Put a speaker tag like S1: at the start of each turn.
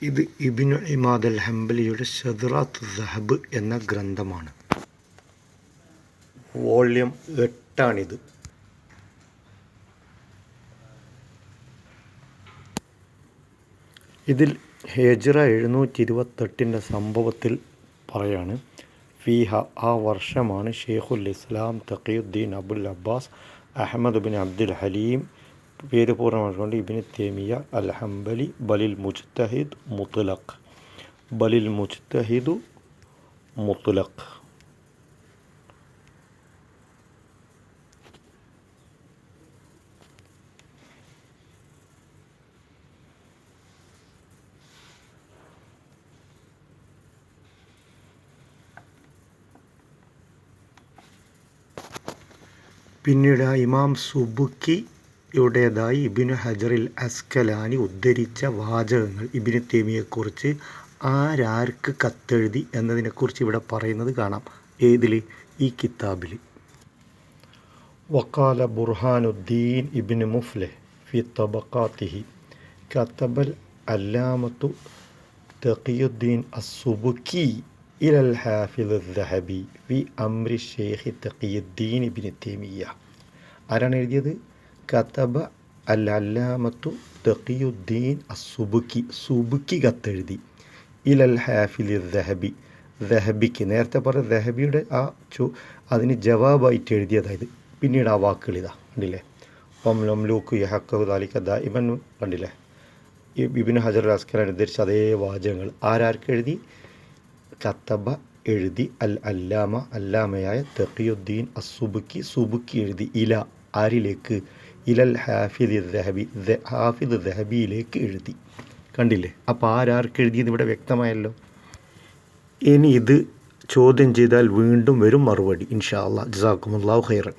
S1: ഇത് ഇബ്നു ഇമാദ് അൽ ഹംബലിയുടെ ഷദ്റാത്ത് ദഹബ് എന്ന ഗ്രന്ഥമാണ്. വോള്യം 8 ഇതിൽ ഹിജ്റ 728 സംഭവത്തിൽ പറയാണ്, ഫീഹ ആ വർഷമാണ് Shaikhul Islam Taqiuddin Abul Abbas Ahmad bin Abdul Halim പേര് പൂർണ്ണമായിക്കൊണ്ട് ഇബ്നു തൈമിയ്യ അൽ ഹംബലി ബലിൽ മുജ്തഹിദ് മുത്ലഖ്. പിന്നീട് ഇമാം സുബുക്കിയുടേതായി ഇബ്നു ഹജറിൽ അസ്കലാനി ഉദ്ധരിച്ച വാചകങ്ങൾ ഇബ്നു തൈമിയ്യയെക്കുറിച്ച് ആരാർക്ക് കത്തെഴുതി എന്നതിനെക്കുറിച്ച് ഇവിടെ പറയുന്നത് കാണാം. ഏതിൽ? ഈ കിതാബിൽ. വഖാല ബുർഹാനുദ്ദീൻ ഇബ്നു മുഫ്ലിഹ് ഫി തബഖാതിഹി കതബൽ അല്ലാമത്തു തഖിയുദ്ദീൻ അസ്സുബുക്കി ഇലൽ ഹാഫിദ് അദ്ദഹബി ഫി അംരി ഷെയ്ഖ് തഖിയുദ്ദീൻ ഇബ്നു തൈമിയ്യ. ആരാണ് എഴുതിയത്? കതബ അൽ അല്ലാമത്തു തഖിയുദ്ദീൻ അസ്സുബുക്കി. സുബുക്കി കത്തെഴുതി. ഇലൽ ഹാഫിദ് അദ്ദഹബി, ദഹബിക്ക്. നേരത്തെ പറഞ്ഞ ദഹബിയുടെ അതിന് ജവാബായിട്ട് എഴുതിയതായത്. പിന്നീട് ആ വാക്കുകൾ ഇതാ കണ്ടില്ലേ, ലംലൂക്ക് യഹഖു ദാലിക ദായിമൻ കണ്ടില്ലേ. ഇബ്നു ഹജർ അസ്കലാനി ഉദ്ധരിച്ച അതേ വാചകങ്ങൾ ആരാർക്ക് എഴുതി? കതബ എഴുതി, അൽ അല്ലാമ അല്ലാമയായ തഖിയുദ്ദീൻ അസ്സുബുക്കി സുബുക്കി എഴുതി. ഇല ആരിലേക്ക്? ഇലൽ ഹാഫിദ് ദഹബി, ഹാഫിദ് ദഹബിയിലേക്ക് എഴുതി. കണ്ടില്ലേ? അപ്പോൾ ആരാർക്ക് എഴുതിയത് ഇവിടെ വ്യക്തമായല്ലോ. ഇനി ഇത് ചോദ്യം ചെയ്താൽ വീണ്ടും വരും മറുപടി ഇൻഷാ അല്ലാഹ്. ജസാക്കുമുല്ലാഹു ഖൈറൻ.